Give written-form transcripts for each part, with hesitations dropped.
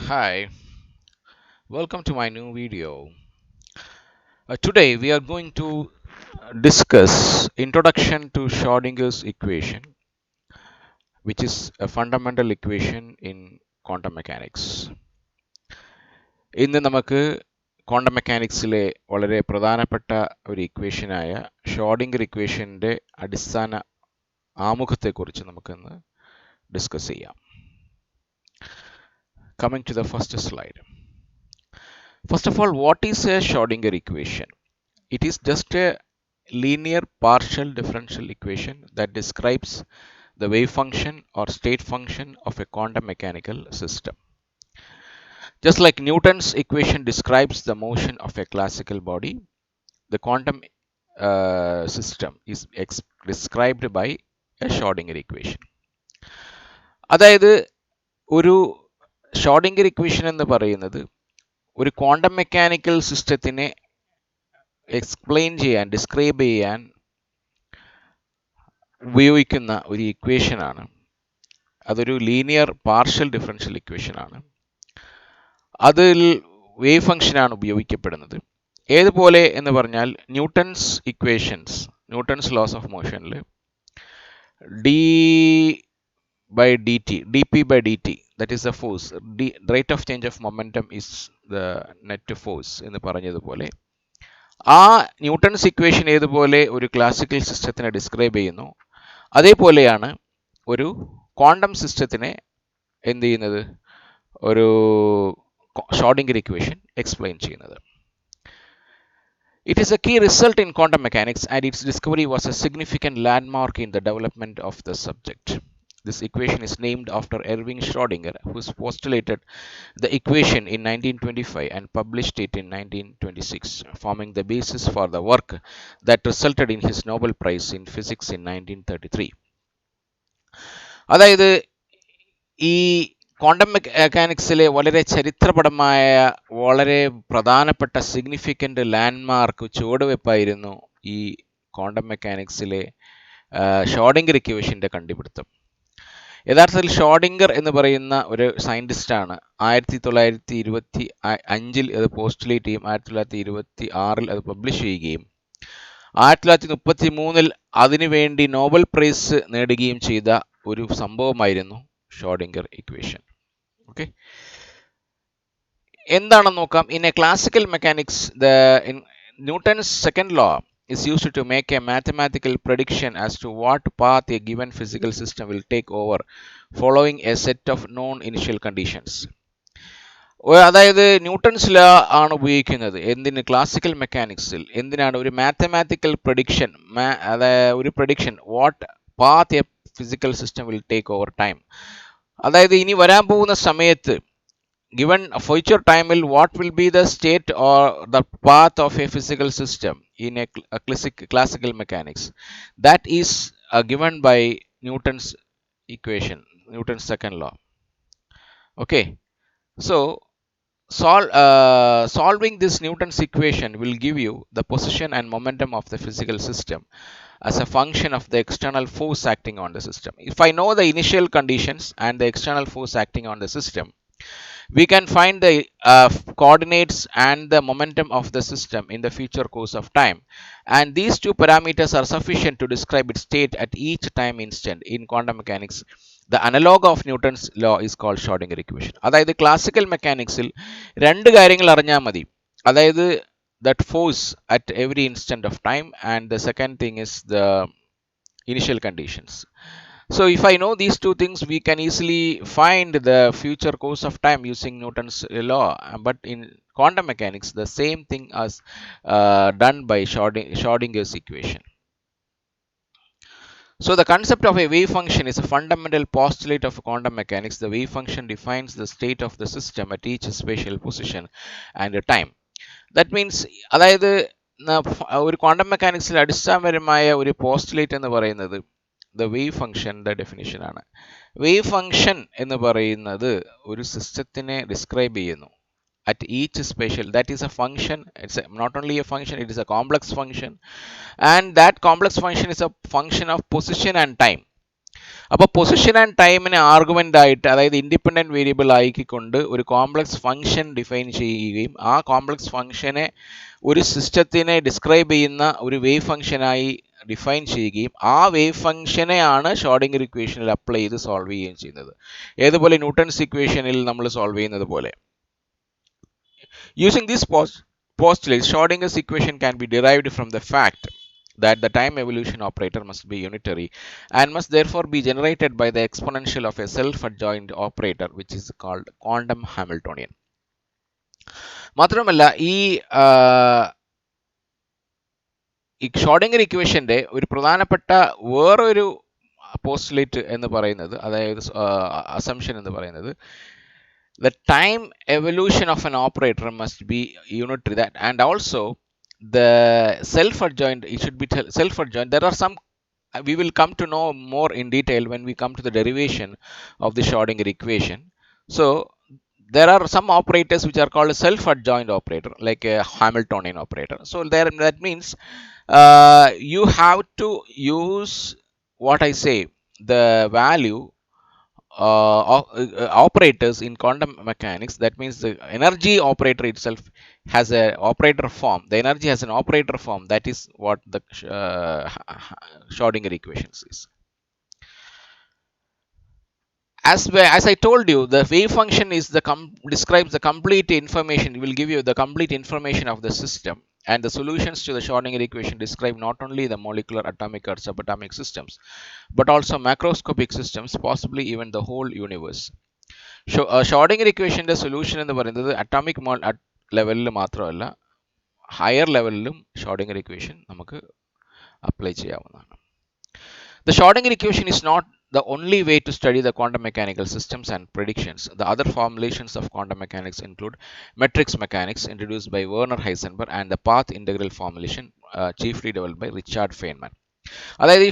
Hi, welcome to my new video. Today we are going to discuss Introduction to Schrodinger's equation, which is a fundamental equation in quantum mechanics. ഇന്ന് നമുക്ക് quantum മെക്കാനിക്സിലെ വളരെ പ്രധാനപ്പെട്ട ഒരു ഇക്വേഷനായ Schrödinger ഇക്വേഷൻ്റെ അടിസ്ഥാന ആമുഖത്തെക്കുറിച്ച് നമുക്കിന്ന് discuss ചെയ്യാം. Coming to the first slide. First of all, what is a Schrodinger equation? It is just a linear partial differential equation that describes the wave function or state function of a quantum mechanical system. Just like Newton's equation describes the motion of a classical body, the quantum system is described by a Schrodinger equation. അതായത് ഒരു Schrödinger equation എന്ന് പറയുന്നത് ഒരു quantum mechanical സിസ്റ്റത്തിനെ explain ചെയ്യാൻ describe ചെയ്യാൻ ഉപയോഗിക്കുന്ന ഒരു ഇക്വേഷനാണ്. അതൊരു ലീനിയർ പാർഷ്യൽ ഡിഫറൻഷ്യൽ ഇക്വേഷനാണ്. അതിൽ വേവ് ഫംഗ്ഷനാണ് ഉപയോഗിക്കപ്പെടുന്നത്. ഏതുപോലെ എന്ന് പറഞ്ഞാൽ Newton's equations, Newton's laws of മോഷനിൽ dp by dt, that is the force, rate of change of momentum is the net force എന്ന് പറഞ്ഞതുപോലെ ആ ന്യൂട്ടൺസ് ഇക്വേഷൻ ഏതുപോലെ ഒരു ക്ലാസിക്കൽ സിസ്റ്റത്തിനെ ഡിസ്ക്രൈബ് ചെയ്യുന്നു, അതേപോലെയാണ് ഒരു ക്വാണ്ടം സിസ്റ്റത്തിനെ എന്ത് ചെയ്യുന്നത്, ഒരു ഷ്രോഡിംഗർ ഇക്വേഷൻ എക്സ്പ്ലെയിൻ ചെയ്യുന്നത്. It is a key result in quantum mechanics and its discovery was a significant landmark in the development of the subject. This equation is named after Erwin Schrödinger, who postulated the equation in 1925 and published it in 1926, forming the basis for the work that resulted in his Nobel Prize in Physics in 1933. അതായത് ഈ quantum മെക്കാനിക്സിലെ വളരെ ചരിത്രപരമായ വളരെ പ്രധാനപ്പെട്ട significant landmark ചുവടുവെപ്പായിരുന്നു ഈ quantum മെക്കാനിക്സിലെ Schrödinger ഇക്വേഷൻ്റെ കണ്ടുപിടുത്തം. യഥാർത്ഥത്തിൽ ഷ്രോഡിംഗർ എന്ന് പറയുന്ന ഒരു സയൻറ്റിസ്റ്റാണ് 1925 അത് പോസ്റ്റുലേറ്റ് ചെയ്യും, 1926 അത് പബ്ലിഷ് ചെയ്യുകയും 1933 അതിനുവേണ്ടി നോബൽ പ്രൈസ് നേടുകയും ചെയ്ത ഒരു സംഭവമായിരുന്നു ഷ്രോഡിംഗർ ഇക്വേഷൻ. ഓക്കെ, എന്താണെന്ന് നോക്കാം. In A classical mechanics Newton's second law is used to make a mathematical prediction as to what path a given physical system will take over following a set of known initial conditions. അതായത് Newton's law ആണ് ഉപയോഗിക്കുന്നത് എന്തിന്, classical മെക്കാനിക്സിൽ. എന്തിനാണ്? ഒരു mathematical prediction, ഒരു prediction what path A physical system will take over time. അതായത് ഇനി വരാൻ പോകുന്ന സമയത്ത് given a future time will what will be the state or the path of a physical system in a classical mechanics. That is given by Newton's equation, Newton's second law. Okay, so solving this Newton's equation will give you the position and momentum of the physical system as a function of the external force acting on the system. If I know the initial conditions and the external force acting on the system, we can find the coordinates and the momentum of the system in the future course of time, and these two parameters are sufficient to describe its state at each time instant. In quantum mechanics, the analog of Newton's law is called Schrödinger equation. അതായത് classical മെക്കാനിക്സിൽ രണ്ട് കാര്യങ്ങൾ അറിഞ്ഞാൽ മതി. അതായത് that force at every instant of time, and the second thing is the initial conditions. So if I know these two things, we can easily find the future course of time using Newton's law. But in quantum mechanics, the same thing is done by Schrödinger's equation. So the concept of a wave function is a fundamental postulate of quantum mechanics. The wave function defines the state of the system at each spatial position and time. That means അതായത് ഒരു quantum മെക്കാനിക്സിൽ അടിസ്ഥാനപരമായ ഒരു postulate എന്ന് പറയുന്നത് the wave function ന്റെ definition ആണ്. Wave function എന്ന് പറയുന്നത് ഒരു സിസ്റ്റത്തിനെ ഡിസ്ക്രൈബ് ചെയ്യുന്നു at each spatial, that is a function. It's not only a function, it is a complex function, and that complex function is a function of position and time. അപ്പോൾ position and ടൈമിനെ argument ആയിട്ട്, അതായത് independent variable ആക്കിക്കൊണ്ട് ഒരു complex function define ചെയ്യുകയും ആ complex ഫംഗ്ഷനെ ഒരു സിസ്റ്റത്തിനെ describe ചെയ്യുന്ന ഒരു വേവ് ഫംഗ്ഷനായി ഡിഫൈൻ ചെയ്യുകയും ആ വേവ് ഫംഗ്ഷനെയാണ് ഷോർഡിംഗർ ഇക്വേഷനിൽ അപ്ലൈ ചെയ്ത് സോൾവ് ചെയ്യുകയും ചെയ്യുന്നത്. ഏതുപോലെ ന്യൂട്ടൺസ് ഇക്വേഷനിൽ നമ്മൾ സോൾവ് ചെയ്യുന്നത് പോലെ. Using this postulate, Schrodinger's equation can be derived from the fact that the time evolution operator must be unitary and must therefore be generated by the exponential of a self-adjoint operator, which is called quantum Hamiltonian. മാത്രമല്ല ഈ ഷോർഡിംഗർ ഇക്വേഷന്റെ ഒരു പ്രധാനപ്പെട്ട വേറൊരു postulate എന്ന് പറയുന്നത്, അതായത് assumption എന്ന് പറയുന്നത്, the time evolution of an operator must be unitary, that and also the self-adjoint, it should be self-adjoint. There are some, we will come to know more in detail when we come to the derivation of the Schrodinger equation. So there are some operators which are called self-adjoint operator, like a Hamiltonian operator. So there, that means you have to use what I say, the value operators in quantum mechanics. That means the energy operator itself has a operator form. The energy has an operator form. That is what the Schrodinger equations is. As I told you, the wave function is describes the complete information. It will give you the complete information of the system, and the solutions to the Schrodinger equation describe not only the molecular, atomic or subatomic systems, but also macroscopic systems, possibly even the whole universe. Schrodinger equation solution എന്ന് പറയുന്നത് atomic ലെവലിൽ മാത്രമല്ല, higher ലെവലിലും Schrodinger equation നമുക്ക് apply ചെയ്യാവുന്നതാണ്. The Schrodinger equation is not the only way to study the quantum mechanical systems and predictions. The other formulations of quantum mechanics include matrix mechanics, introduced by Werner Heisenberg, and the path integral formulation, chiefly developed by Richard Feynman. അതായത്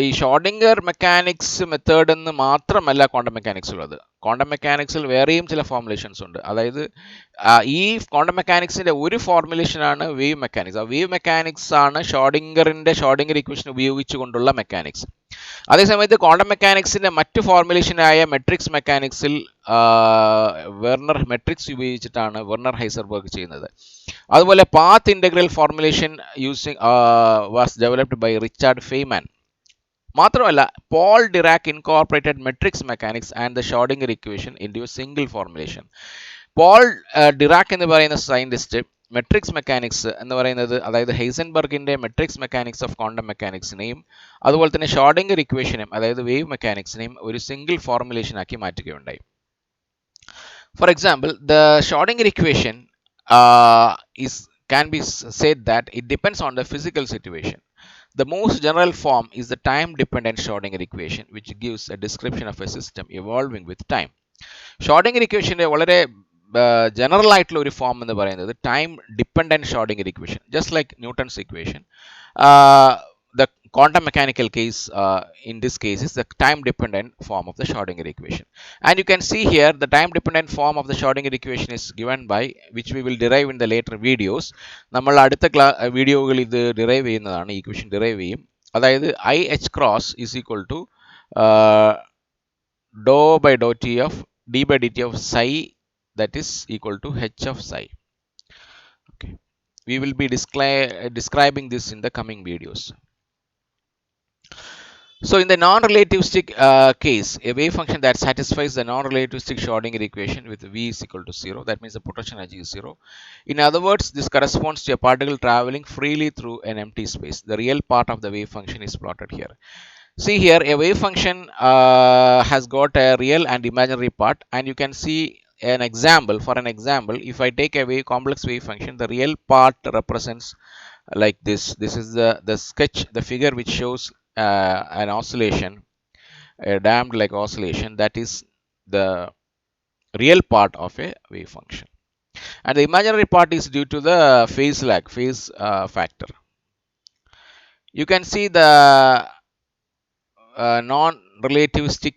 ഈ ഷോർഡിംഗർ mechanics method എന്ന് മാത്രമല്ല quantum mechanics ഉള്ളത്. Quantum മെക്കാനിക്സിൽ വേറെയും ചില formulations ഉണ്ട്. അതായത് ഈ ക്വാണ്ടം മെക്കാനിക്സിന്റെ ഒരു ഫോർമുലേഷനാണ് വേവ് മെക്കാനിക്സ്. ആ വേവ് മെക്കാനിക്സ് ആണ് ഷോർഡിംഗർ ഇക്വേഷൻ ഉപയോഗിച്ചുകൊണ്ടുള്ള മെക്കാനിക്സ്. അതേസമയത്ത് ക്വാണ്ടം മെക്കാനിക്സിന്റെ മറ്റു ഫോർമുലേഷനായ മെട്രിക്സ് മെക്കാനിക്സിൽ മെട്രിക്സ് ഉപയോഗിച്ചിട്ടാണ് വെർണർ ഹൈസൻബർഗ് ചെയ്യുന്നത്. അതുപോലെ path integral formulation was developed by Richard Feynman. മാത്രമല്ല, Paul Dirac incorporated matrix mechanics and the Schrodinger equation into a single formulation. Paul Dirac എന്ന് പറയുന്ന സയന്റിസ്റ്റ് മെട്രിക്സ് മെക്കാനിക്സ് എന്ന് പറയുന്നത്, അതായത് ഹൈസൻബർഗിന്റെ മെട്രിക്സ് മെക്കാനിക്സ് ഓഫ് ക്വാണ്ടം മെക്കാനിക്സിനെയും അതുപോലെ തന്നെ ഷോർഡിംഗർ ഇക്വേഷനും, അതായത് വേവ് മെക്കാനിക്സിനെയും ഒരു സിംഗിൾ ഫോർമുലേഷൻ ആക്കി മാറ്റുകയുണ്ടായി. For example, the Schrodinger equation can be said that it depends on the physical situation. The most general form is the time-dependent Schrodinger equation, which gives a description of a system evolving with time. Schrodinger equation വളരെ general ആയിട്ടുള്ള ഒരു form എന്ന് പറയുന്നത് time dependent Schrodinger equation, just like Newton's equation. The quantum mechanical case, in this case, is the time dependent form of the Schrodinger equation. And you can see here the time dependent form of the Schrodinger equation is given by, which we will derive in the later videos. നമ്മൾ അടുത്ത വീഡിയോകളിൽ ഇത് derive ചെയ്യുന്നതാണ്, equation derive ചെയ്യും. അതായത് I h cross is equal to dou by dou t of d by dt of psi, that is equal to h of psi. Okay, we will be describing this in the coming videos. So in the non-relativistic case, a wave function that satisfies the non-relativistic Schrodinger equation with V is equal to 0, that means the potential energy is 0. In other words, this corresponds to a particle traveling freely through an empty space. The real part of the wave function is plotted here. See here, a wave function has got a real and imaginary part, and you can see an example. For an example, if I take a complex wave function, the real part represents like this. This is the sketch, the figure which shows an oscillation, a damped like oscillation. That is the real part of a wave function, and the imaginary part is due to the phase lag, phase factor. You can see the non-relativistic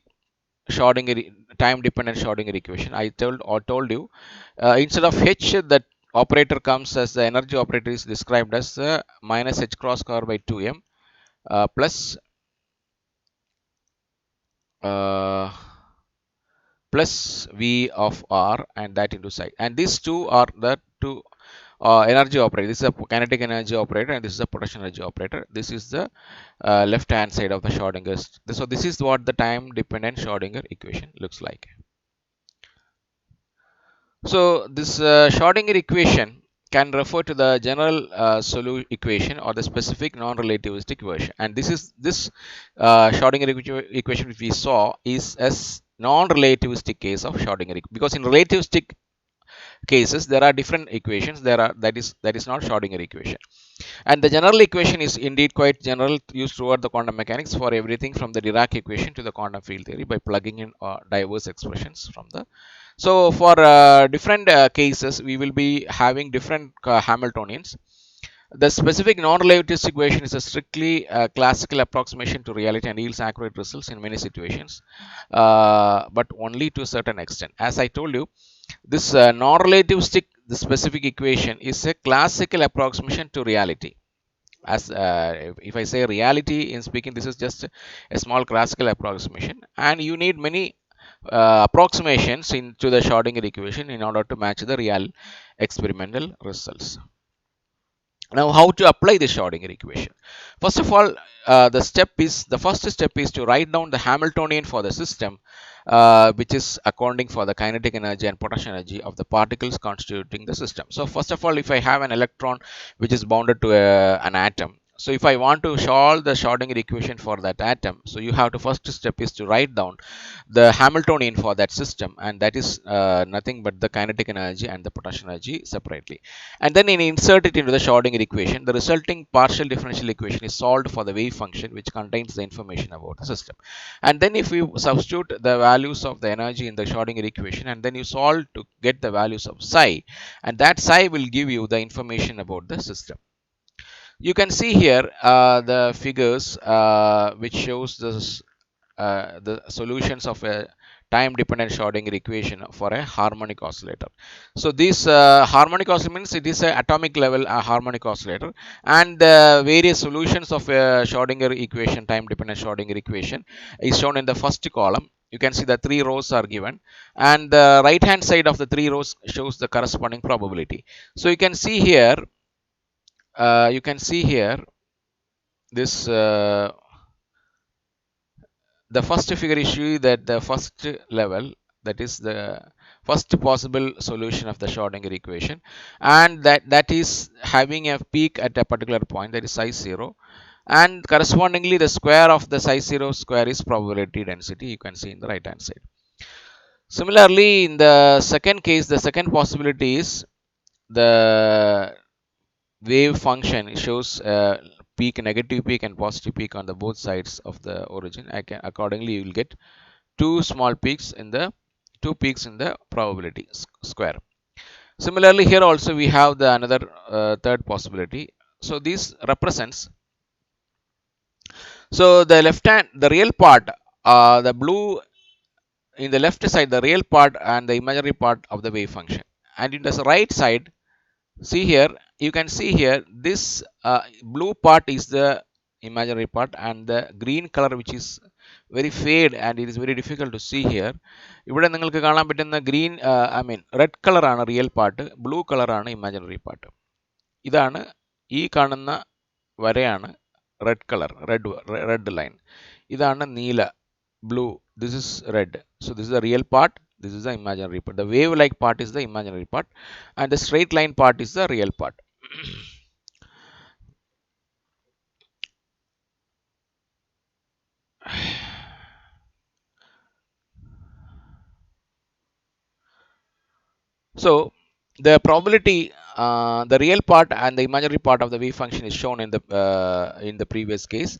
Schrodinger time-dependent Schrodinger equation. I told you, instead of h, that operator comes as the energy operator is described as minus h cross square by 2m plus uh, plus V of R and that into psi. And these two are the two energy operator. This is a kinetic energy operator and this is a potential energy operator. This is the left hand side of the Schrodinger. So this is what the time dependent Schrodinger equation looks like. So this Schrodinger equation can refer to the general equation or the specific non-relativistic version. And this Schrodinger equation which we saw is a non-relativistic case of Schrodinger because in relativistic cases there are different equations. That is not Schrodinger equation. And the general equation is indeed quite general, used throughout the quantum mechanics for everything from the Dirac equation to the quantum field theory by plugging in diverse expressions from the. So for different cases, we will be having different Hamiltonians. The specific non-relativistic equation is a strictly classical approximation to reality and yields accurate results in many situations, but only to a certain extent. As I told you, this non-relativistic the specific equation is a classical approximation to reality. As if I say reality in speaking, this is just a small classical approximation, and you need many approximations into the Schrodinger equation in order to match the real experimental results. Now, how to apply the Schrodinger equation? First of all, the first step is to write down the Hamiltonian for the system, which is accounting for the kinetic energy and potential energy of the particles constituting the system. So, first of all, if I have an electron which is bounded to an atom, so if I want to solve the Schrodinger equation for that atom, so you have to first step is to write down the Hamiltonian for that system, and that is nothing but the kinetic energy and the potential energy separately. And then insert it into the Schrodinger equation. The resulting partial differential equation is solved for the wave function which contains the information about the system. And then if we substitute the values of the energy in the Schrodinger equation and then you solve to get the values of psi, and that psi will give you the information about the system. You can see here the figures which shows this, the solutions of a time dependent Schrodinger equation for a harmonic oscillator. So this harmonic oscillator means it is an atomic level harmonic oscillator, and the various solutions of a Schrodinger equation, time dependent Schrodinger equation, is shown in the first column. You can see the 3 rows are given, and the right hand side of the 3 rows shows the corresponding probability. So you can see here this the first figure is showing that the first level, that is the first possible solution of the Schrodinger equation, and that is having a peak at a particular point, that is psi 0, and correspondingly the square of the psi 0 square is probability density. You can see in the right hand side. Similarly, in the second case, the second possibility is the wave function shows peak, negative peak and positive peak on the both sides of the origin. Accordingly, you will get two peaks in the probability square. Similarly, here also we have the another third possibility. So this represents, so the left hand, the real part, the blue in the left side, the real part and the imaginary part of the wave function, and in the right side, see here, you can see here this blue part is the imaginary part, and the green color which is very fade and it is very difficult to see here. ഇവിടെ നിങ്ങൾക്ക് കാണാൻ പറ്റുന്ന green red colour ആണ് real part, blue colour ആണ് imaginary part. ഇതാണ് ഈ കാണുന്ന വരയാണ് റെഡ് കളർ, റെഡ് ലൈൻ. ഇതാണ് നീല, blue, this is red. So this is the real part, this is the imaginary part. The wave like part is the imaginary part, and the straight line part is the real part. So the probability, the real part and the imaginary part of the wave function is shown in the previous case,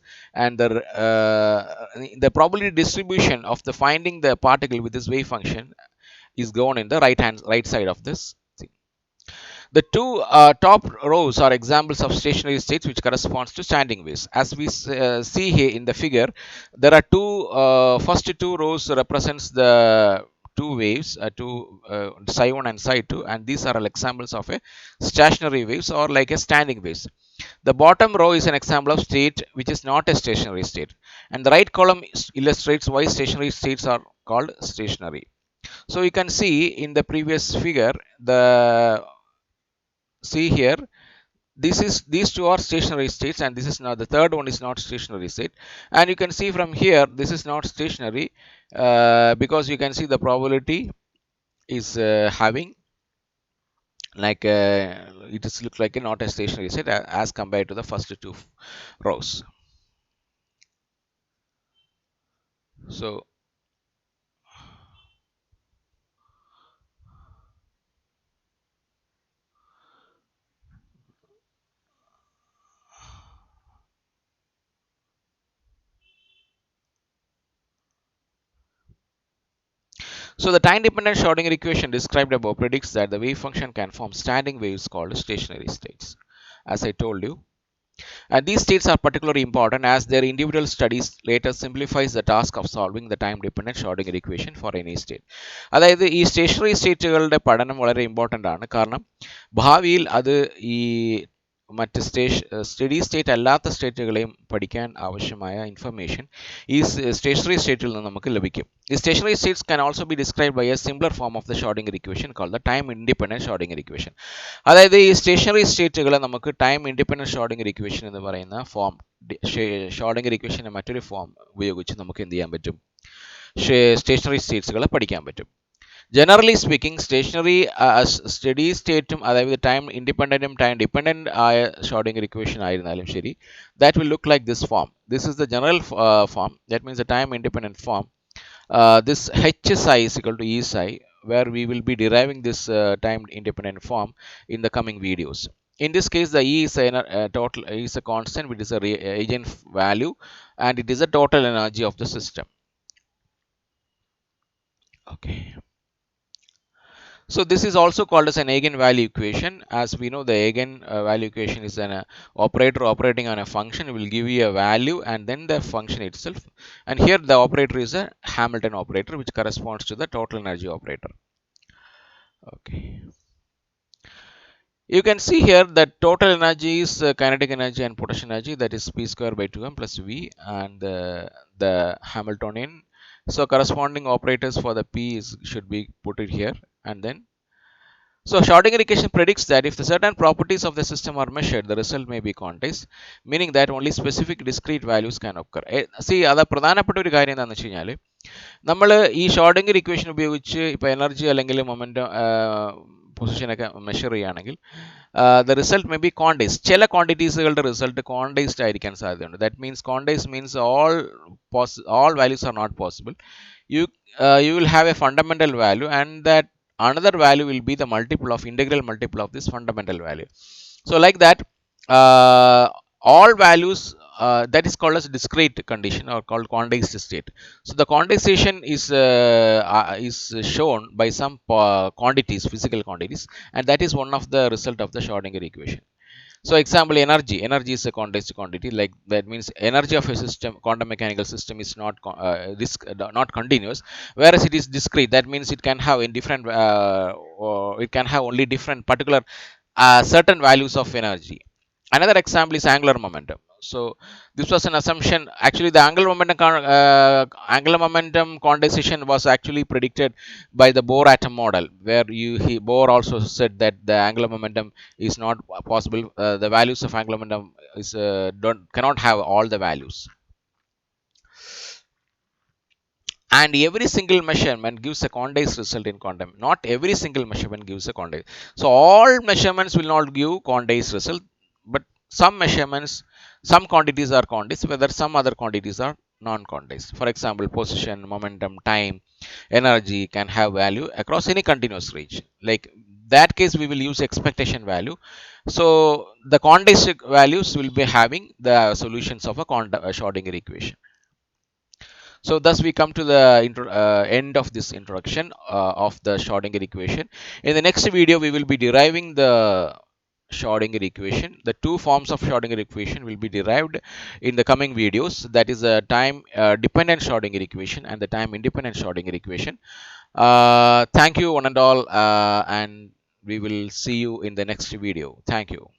and the probability distribution of the finding the particle with this wave function is given in the right side of this thing. The two top rows are examples of stationary states which corresponds to standing waves. As we see here in the figure, there are first two rows represents the two waves, psi 1 and psi 2, and these are all examples of a stationary waves or like a standing waves. The bottom row is an example of state which is not a stationary state, and the right column illustrates why stationary states are called stationary. So you can see in the previous figure, see here, these two are stationary states, and this is not, the third one is not stationary state. And you can see from here this is not stationary because you can see the probability is having like it is look like a not a stationary state as compared to the first two rows. So the time-dependent Schrodinger equation described above predicts that the wave function can form standing waves called stationary states, as I told you. And these states are particularly important as their individual studies later simplifies the task of solving the time-dependent Schrodinger equation for any state. അതായത് ഈ stationery സ്റ്റേറ്റുകളുടെ പഠനം വളരെ important ആണ്. കാരണം ഭാവിയിൽ അത് ഈ മറ്റ് സ്റ്റഡി സ്റ്റേറ്റ് അല്ലാത്ത സ്റ്റേറ്റുകളെയും പഠിക്കാൻ ആവശ്യമായ ഇൻഫർമേഷൻ ഈ സ്റ്റേഷനറി സ്റ്റേറ്റിൽ നിന്ന് നമുക്ക് ലഭിക്കും. ഈ stationary states can also be described by a simpler form of the Schrodinger equation called the time independent Schrodinger equation. അതായത് ഈ സ്റ്റേഷനറി സ്റ്റേറ്റുകളെ നമുക്ക് ടൈം ഇൻഡിപെൻഡന്റ് ഷോർഡിംഗർ ഇക്വേഷൻ എന്ന് പറയുന്ന ഫോം, ഷോർഡിംഗർ ഇക്വേഷന്റെ മറ്റൊരു ഫോം ഉപയോഗിച്ച് നമുക്ക് എന്ത് ചെയ്യാൻ പറ്റും, സ്റ്റേഷനറി സ്റ്റേറ്റ്സുകളെ പഠിക്കാൻ പറ്റും. Generally speaking, stationary steady സ്റ്റേറ്റും അതായത് ടൈം ഇൻഡിപെൻഡന്റും ടൈം ഡിപെൻഡന്റ് ആയ ഷോർഡിംഗർ ഇക്വേഷൻ ആയിരുന്നാലും ശരി, that will look like this form. This is the general form, that means the time independent form. This h psi is equal to e psi, where we will be deriving this time independent form in the coming videos. In this case, the E is total is a constant, which is a eigen value, and it is a total energy of the system. Okay. So this is also called as an eigenvalue equation. As we know, the eigenvalue equation is an operator operating on a function. It will give you a value and then the function itself. And here the operator is a Hamilton operator, which corresponds to the total energy operator. Okay. You can see here that total energy is kinetic energy and potential energy, that is p square by 2m plus v, and the Hamiltonian. So corresponding operators for the p should be put it here, and then so Schrodinger equation predicts that if the certain properties of the system are measured, the result may be quantized, meaning that only specific discrete values can occur. See, അത് പ്രധാനപ്പെട്ട ഒരു കാര്യം എന്താണെന്ന് വെച്ച് കഴിഞ്ഞാൽ, നമ്മൾ ഈ ഷോർഡിംഗർ equation ഉപയോഗിച്ച് ഇപ്പോൾ എനർജി അല്ലെങ്കിൽ മൊമെന്റം പൊസിഷനൊക്കെ മെഷർ ചെയ്യുകയാണെങ്കിൽ the result may be quantised. ചില ക്വാണ്ടിറ്റീസുകളുടെ റിസൾട്ട് ക്വാണ്ടൈസ്ഡ് ആയിരിക്കാൻ സാധ്യതയുണ്ട്. That means quantised means all values are not possible. You will have a fundamental value, and that another value will be the multiple of integral multiple of this fundamental value. So like that, all values that is called as discrete condition or called quantized state. So the quantization is shown by some quantities, physical quantities, and that is one of the result of the Schrodinger equation. So example, energy is a quantized quantity. Like that means energy of a system, quantum mechanical system, is not continuous, whereas it is discrete. That means it can have in different or it can have only different particular certain values of energy. Another example is angular momentum. So this was an assumption. Actually, the angular momentum quantization was actually predicted by the Bohr atom model, where Bohr also said that the angular momentum is not possible. The values of angular momentum cannot have all the values. And every single measurement gives a quantized result in quantum. Not every single measurement gives a quantized. So all measurements will not give quantized result, but some measurements, some quantities are quantized, whether some other quantities are non-quantized. For example, position, momentum, time, energy can have value across any continuous range. Like that case, we will use expectation value. So the quantized values will be having the solutions of a Schrodinger equation. So thus we come to the end of this introduction of the Schrodinger equation. In the next video, we will be deriving the Schrodinger equation. The two forms of Schrodinger equation will be derived in the coming videos. That is the time dependent Schrodinger equation and the time independent Schrodinger equation. Thank you one and all, and we will see you in the next video. Thank you.